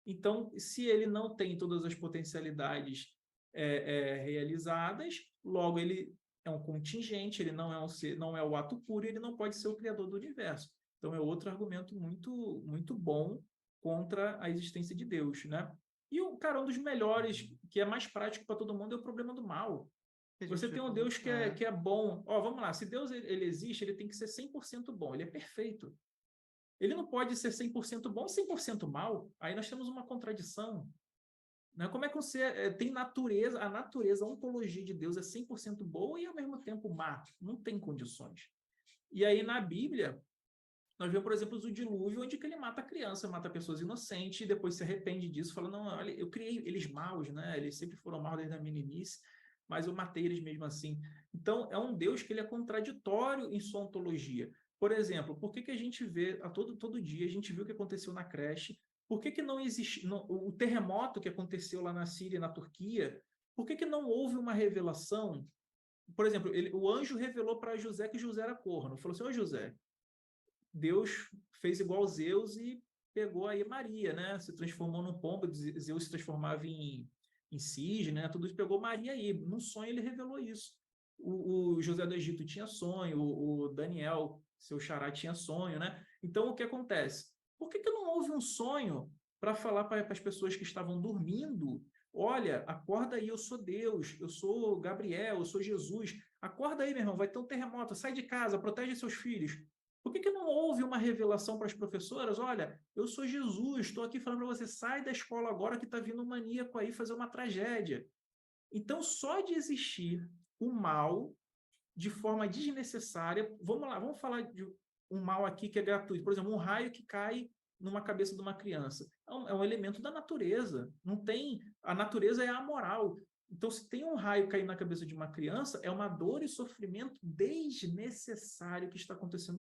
Então, se ele não tem todas as potencialidades realizadas, logo ele é um contingente, ele não é não é o ato puro, ele não pode ser o criador do universo. Então, é outro argumento muito, muito bom contra a existência de Deus, né? E um dos melhores, que é mais prático para todo mundo, é o problema do mal. Você tem um Deus que é bom. Vamos lá, se Deus ele existe, ele tem que ser 100% bom, ele é perfeito. Ele não pode ser 100% bom e 100% mal. Aí nós temos uma contradição. Né? Como é que você tem natureza, a natureza, a ontologia de Deus é 100% boa e ao mesmo tempo má? Não tem condições. E aí na Bíblia, nós vemos, por exemplo, o dilúvio, onde que ele mata a criança, mata pessoas inocentes, e depois se arrepende disso, falando, não, olha, eu criei eles maus, né? Eles sempre foram maus desde a meninice, mas eu matei eles mesmo assim. Então, é um Deus que ele é contraditório em sua ontologia. Por exemplo, por que a gente vê, todo dia, a gente viu o que aconteceu na creche, por que não existe, o terremoto que aconteceu lá na Síria e na Turquia, por que não houve uma revelação? Por exemplo, o anjo revelou para José que José era corno. Falou assim, ô José, Deus fez igual Zeus e pegou aí Maria, né? Se transformou num pombo, Zeus se transformava em cisne, né? Tudo isso pegou Maria aí. Num sonho ele revelou isso. O José do Egito tinha sonho, o Daniel, seu xará, tinha sonho, né? Então o que acontece? Por que não houve um sonho para falar para as pessoas que estavam dormindo? Olha, acorda aí, eu sou Deus, eu sou Gabriel, eu sou Jesus. Acorda aí, meu irmão, vai ter um terremoto, sai de casa, protege seus filhos. Por que não houve uma revelação para as professoras? Olha, eu sou Jesus, estou aqui falando para você, sai da escola agora que está vindo um maníaco aí fazer uma tragédia. Então, só de existir o mal de forma desnecessária, vamos lá, vamos falar de um mal aqui que é gratuito. Por exemplo, um raio que cai numa cabeça de uma criança. É um elemento da natureza. Não tem, a natureza é amoral. Então, se tem um raio caindo na cabeça de uma criança, é uma dor e sofrimento desnecessário que está acontecendo